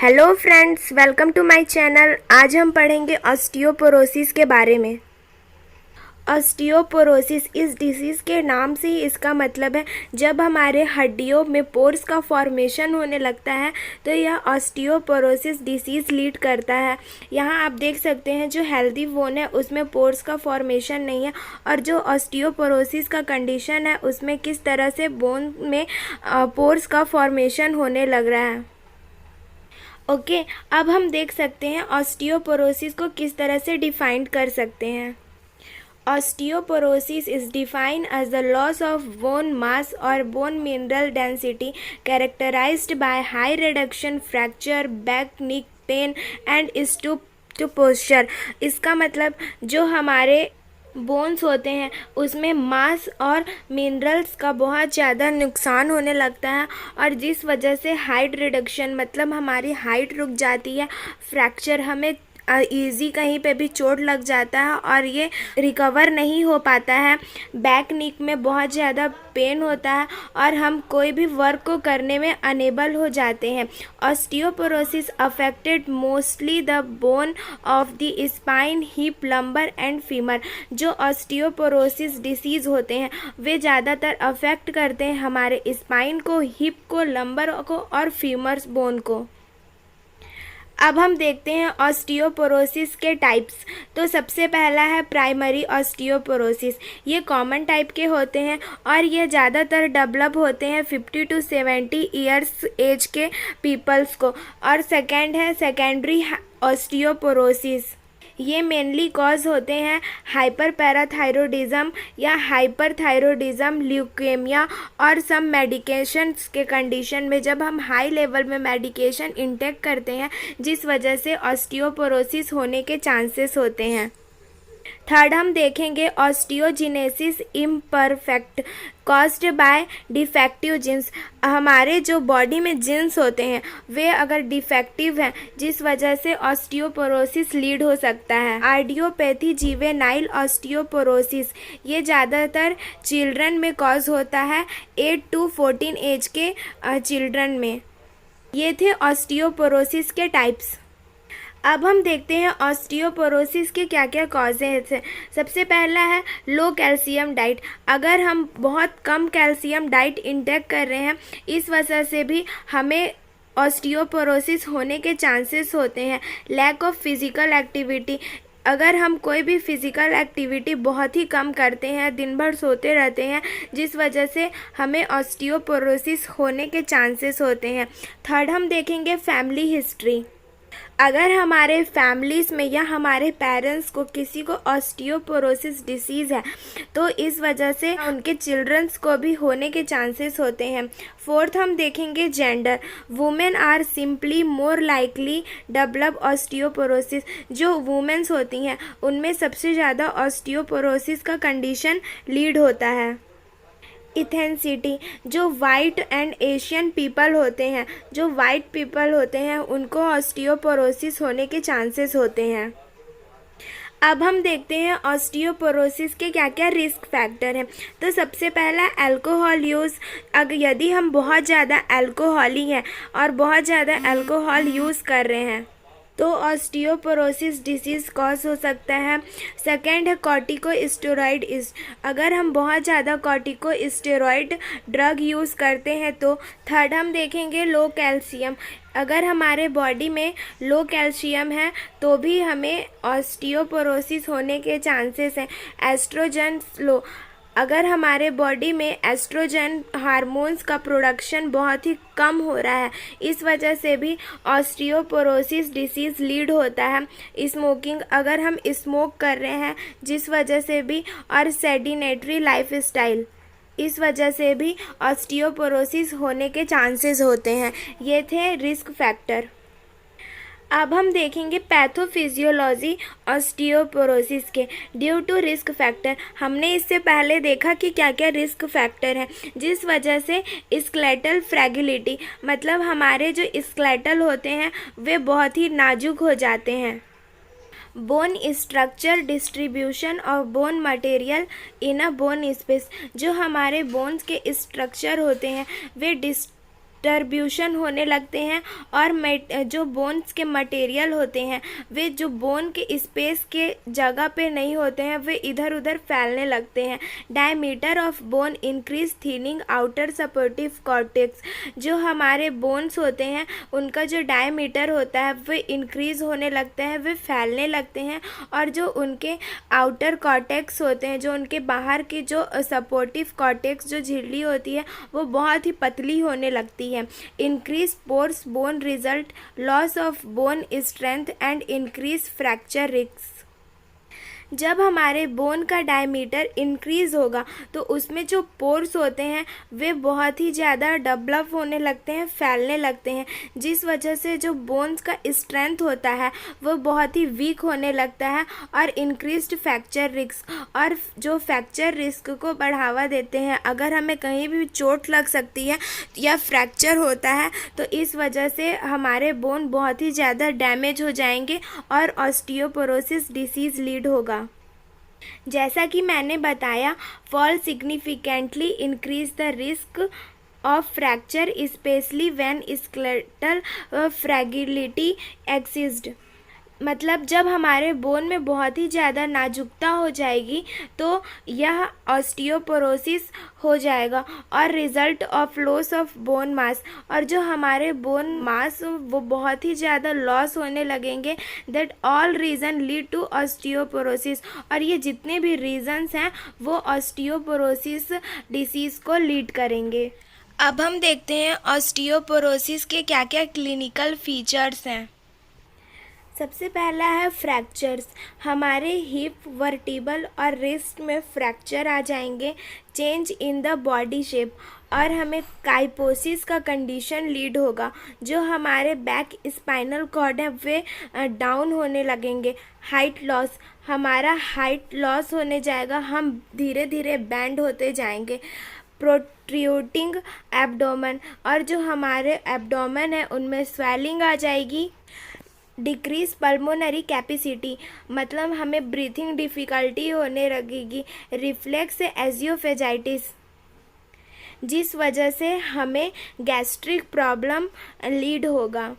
Hello friends, welcome to my channel. आज हम पढ़ेंगे ऑस्टियोपोरोसिस के बारे में। ऑस्टियोपोरोसिस इस डिसीज़ के नाम से ही इसका मतलब है जब हमारे हड्डियों में पोर्स का फॉर्मेशन होने लगता है तो यह ऑस्टियोपोरोसिस डिसीज़ लीड करता है। यहाँ आप देख सकते हैं जो हेल्दी बोन है उसमें पोर्स का फॉर्मेशन नहीं है, और जो ऑस्टियोपोरोसिस का कंडीशन है उसमें किस तरह से बोन में पोर्स का फॉर्मेशन होने लग रहा है। ओके, अब हम देख सकते हैं ऑस्टियोपोरोसिस को किस तरह से डिफाइन कर सकते हैं। Osteoporosis is defined as the loss of bone mass or bone mineral density characterized by high reduction, fracture, back, neck pain and stoop to posture। इसका मतलब जो हमारे बोन्स होते हैं उसमें मास और मिनरल्स का बहुत ज़्यादा नुकसान होने लगता है, और जिस वजह से हाइट रिडक्शन मतलब हमारी हाइट रुक जाती है, फ्रैक्चर हमें ईजी कहीं पे भी चोट लग जाता है और ये रिकवर नहीं हो पाता है, बैक नेक में बहुत ज़्यादा पेन होता है और हम कोई भी वर्क को करने में अनेबल हो जाते हैं। Osteoporosis affected mostly the bone of the spine, hip, lumbar and femur. जो ऑस्टियोपोरोसिस डिसीज़ होते हैं वे ज़्यादातर अफेक्ट करते हैं हमारे स्पाइन को, हिप को, लंबर को और फीमर्स बोन को। अब हम देखते हैं ऑस्टियोपोरोसिस के टाइप्स। तो सबसे पहला है प्राइमरी ऑस्टियोपोरोसिस। ये कॉमन टाइप के होते हैं और ये ज़्यादातर डेवलप होते हैं 50 to 70 ईयर्स एज के पीपल्स को। और सेकंड है सेकेंडरी ऑस्टियोपोरोसिस। ये मेनली कॉज होते हैं हाइपर पैराथायरोडिज्म या हाइपरथायरोडिज्म, ल्यूकेमिया और सम मेडिकेशंस के कंडीशन में जब हम हाई लेवल में मेडिकेशन इंटेक करते हैं, जिस वजह से ऑस्टियोपोरोसिस होने के चांसेस होते हैं। थर्ड हम देखेंगे osteogenesis imperfect caused by defective genes. हमारे जो बॉडी में जीन्स होते हैं वे अगर डिफेक्टिव हैं जिस वजह से ऑस्टियोपोरोसिस लीड हो सकता है। आइडियोपैथी जीवेनाइल ऑस्टियोपोरोसिस, ये ज़्यादातर चिल्ड्रन में कॉज होता है, 8 to 14 एज के चिल्ड्रन में। ये थे ऑस्टियोपोरोसिस के टाइप्स। अब हम देखते हैं ऑस्टियोपोरोसिस के क्या क्या कॉजेज हैं। सबसे पहला है लो कैल्शियम डाइट। अगर हम बहुत कम कैल्शियम डाइट इंटेक कर रहे हैं इस वजह से भी हमें ऑस्टियोपोरोसिस होने के चांसेस होते हैं। लैक ऑफ फिजिकल एक्टिविटी, अगर हम कोई भी फिज़िकल एक्टिविटी बहुत ही कम करते हैं, दिन भर सोते रहते हैं, जिस वजह से हमें ऑस्टियोपोरोसिस होने के चांसेस होते हैं। थर्ड हम देखेंगे फैमिली हिस्ट्री। अगर हमारे फैमिलीज़ में या हमारे पेरेंट्स को किसी को ऑस्टियोपोरोसिस डिसीज़ है तो इस वजह से उनके चिल्ड्रंस को भी होने के चांसेस होते हैं। फोर्थ हम देखेंगे gender. Women are simply more likely develop osteoporosis. जो वुमेन्स होती हैं उनमें सबसे ज़्यादा ऑस्टियोपोरोसिस का कंडीशन लीड होता है। इथेंसिटी, जो वाइट एंड एशियन पीपल होते हैं, जो वाइट पीपल होते हैं उनको ऑस्टियोपोरोसिस होने के चांसेस होते हैं। अब हम देखते हैं ऑस्टियोपोरोसिस के क्या क्या रिस्क फैक्टर हैं। तो सबसे पहला अल्कोहल यूज़। अगर यदि हम बहुत ज़्यादा अल्कोहली हैं और बहुत ज़्यादा अल्कोहल यूज़ कर रहे हैं तो ऑस्टियोपोरोसिस डिसीज़ कॉज हो सकता है। सेकेंड है कॉर्टिकोस्टेरॉइड। अगर हम बहुत ज़्यादा कॉर्टिकोस्टेरॉइड ड्रग यूज़ करते हैं तो। थर्ड हम देखेंगे लो कैल्शियम। अगर हमारे बॉडी में लो कैल्शियम है तो भी हमें ऑस्टियोपोरोसिस होने के चांसेस हैं। एस्ट्रोजन लो, अगर हमारे बॉडी में एस्ट्रोजन हार्मोन्स का प्रोडक्शन बहुत ही कम हो रहा है, इस वजह से भी ऑस्टियोपोरोसिस डिसीज़ लीड होता है। स्मोकिंग, अगर हम स्मोक कर रहे हैं जिस वजह से भी, और सेडिनेटरी लाइफस्टाइल, इस वजह से भी ऑस्टियोपोरोसिस होने के चांसेस होते हैं। ये थे रिस्क फैक्टर। अब हम देखेंगे पैथोफिजियोलॉजी ऑस्टियोपोरोसिस के। ड्यू टू रिस्क फैक्टर, हमने इससे पहले देखा कि क्या क्या रिस्क फैक्टर हैं जिस वजह से स्केलेटल फ्रैगिलिटी, मतलब हमारे जो स्केलेटल होते हैं वे बहुत ही नाजुक हो जाते हैं। Bone structure distribution of bone material in a bone space, जो हमारे बोन्स के स्ट्रक्चर होते हैं वे डिस्टर्ब्यूशन होने लगते हैं और जो बोन्स के मटेरियल होते हैं वे जो बोन के स्पेस के जगह पे नहीं होते हैं वे इधर उधर फैलने लगते हैं। Diameter of bone increase thinning outer supportive cortex. जो हमारे बोन्स होते हैं उनका जो डायमीटर होता है वे इंक्रीज होने लगता है, वे फैलने लगते हैं और जो उनके आउटर कॉर्टेक्स होते हैं, जो उनके बाहर की जो सपोर्टिव कॉर्टेक्स जो झिल्ली होती है वो बहुत ही पतली होने लगती है। Increase pores bone result loss of bone strength and increase fracture risk. जब हमारे बोन का डायमीटर इंक्रीज़ होगा तो उसमें जो पोर्स होते हैं वे बहुत ही ज़्यादा डेवलप होने लगते हैं, फैलने लगते हैं, जिस वजह से जो बोन्स का स्ट्रेंथ होता है वो बहुत ही वीक होने लगता है और इंक्रीज्ड फ्रैक्चर रिस्क, और जो फ्रैक्चर रिस्क को बढ़ावा देते हैं। अगर हमें कहीं भी चोट लग सकती है या फ्रैक्चर होता है तो इस वजह से हमारे बोन बहुत ही ज़्यादा डैमेज हो जाएंगे और ऑस्टियोपोरोसिस डिसीज़ लीड होगा। जैसा कि मैंने बताया, fall significantly increase the risk of fracture specially when skeletal fragility exist. मतलब जब हमारे बोन में बहुत ही ज़्यादा नाजुकता हो जाएगी तो यह ऑस्टियोपोरोसिस हो जाएगा और result of loss of bone mass, और जो हमारे बोन मास वो बहुत ही ज़्यादा लॉस होने लगेंगे। That all reason lead to osteoporosis, और ये जितने भी रीज़न्स हैं वो ऑस्टियोपोरोसिस डिसीज़ को लीड करेंगे। अब हम देखते हैं ऑस्टियोपोरोसिस के क्या क्या क्लिनिकल फीचर्स हैं। सबसे पहला है फ्रैक्चर्स। हमारे हिप, वर्टिबल और रिस्ट में फ्रैक्चर आ जाएंगे, change in the body shape, और हमें काइपोसिस का कंडीशन लीड होगा। जो हमारे बैक स्पाइनल कॉर्ड है वे डाउन होने लगेंगे। हाइट लॉस, हमारा हाइट लॉस होने जाएगा, हम धीरे धीरे बैंड होते जाएंगे। प्रोट्रूडिंग एब्डोमेन, और जो हमारे एब्डोमेन है उनमें स्वेलिंग आ जाएगी। डिक्रीज पल्मोनरी कैपेसिटी, मतलब हमें ब्रीथिंग डिफ़िकल्टी होने लगेगी। रिफ्लेक्स एजियोफेजाइटिस, जिस वजह से हमें गैस्ट्रिक प्रॉब्लम लीड होगा।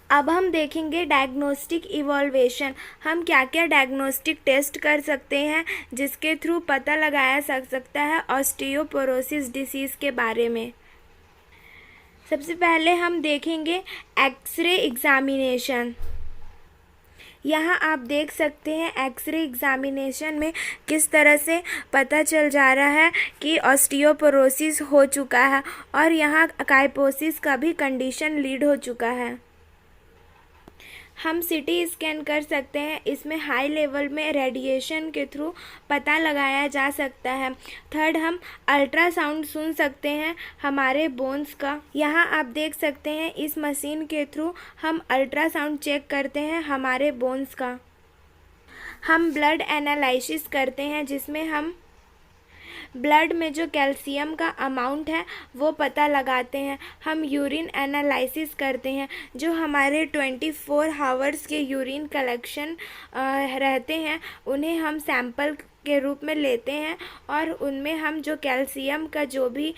अब हम देखेंगे डायग्नोस्टिक इवॉल्वेशन। हम क्या क्या डायग्नोस्टिक टेस्ट कर सकते हैं जिसके थ्रू पता लगाया जा सकता है ऑस्टियोपोरोसिस डिसीज़ के बारे में। सबसे पहले हम देखेंगे एक्सरे एग्ज़ामिनेशन। यहाँ आप देख सकते हैं एक्सरे एग्ज़ामिनेशन में किस तरह से पता चल जा रहा है कि ऑस्टियोपोरोसिस हो चुका है और यहाँ काइपोसिस का भी कंडीशन लीड हो चुका है। हम सीटी स्कैन कर सकते हैं, इसमें हाई लेवल में रेडिएशन के थ्रू पता लगाया जा सकता है। थर्ड, हम अल्ट्रासाउंड सुन सकते हैं हमारे बोन्स का। यहाँ आप देख सकते हैं इस मशीन के थ्रू हम अल्ट्रासाउंड चेक करते हैं हमारे बोन्स का। हम ब्लड एनालिसिस करते हैं जिसमें हम ब्लड में जो कैल्शियम का अमाउंट है वो पता लगाते हैं। हम यूरिन एनालिसिस करते हैं, जो हमारे 24 आवर्स के यूरिन कलेक्शन रहते हैं उन्हें हम सैंपल के रूप में लेते हैं और उनमें हम जो कैल्शियम का जो भी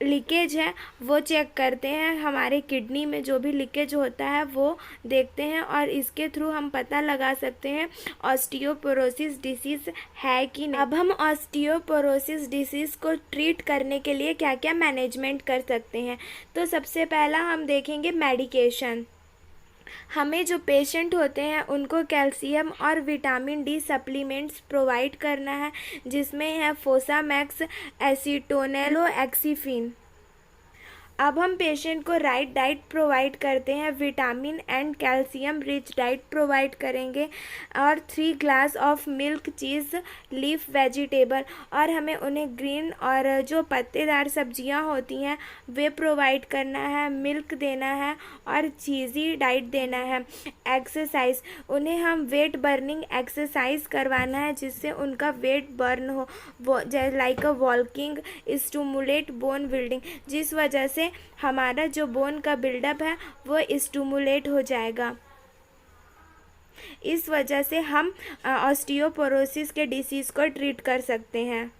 लीकेज है वो चेक करते हैं। हमारे किडनी में जो भी लीकेज होता है वो देखते हैं और इसके थ्रू हम पता लगा सकते हैं ऑस्टियोपोरोसिस डिसीज़ है कि नहीं। अब हम ऑस्टियोपोरोसिस डिसीज़ को ट्रीट करने के लिए क्या क्या मैनेजमेंट कर सकते हैं, तो सबसे पहला हम देखेंगे मेडिकेशन। हमें जो पेशेंट होते हैं उनको कैल्शियम और विटामिन डी सप्लीमेंट्स प्रोवाइड करना है, जिसमें है फोसामैक्स, एसीटोनेलोएक्सीफिन। अब हम पेशेंट को राइट डाइट प्रोवाइड करते हैं, vitamin and calcium rich diet provide करेंगे और 3 glass of milk, cheese, leaf vegetable, और हमें उन्हें ग्रीन और जो पत्तेदार सब्जियां होती हैं वे प्रोवाइड करना है, मिल्क देना है और चीज़ी डाइट देना है। एक्सरसाइज, उन्हें हम वेट बर्निंग एक्सरसाइज करवाना है जिससे उनका वेट बर्न हो, वो like a walking stimulate bone building, जिस वजह से हमारा जो बोन का बिल्डअप है वो स्टिमुलेट हो जाएगा। इस वजह से हम ऑस्टियोपोरोसिस के डिसीज़ को ट्रीट कर सकते हैं।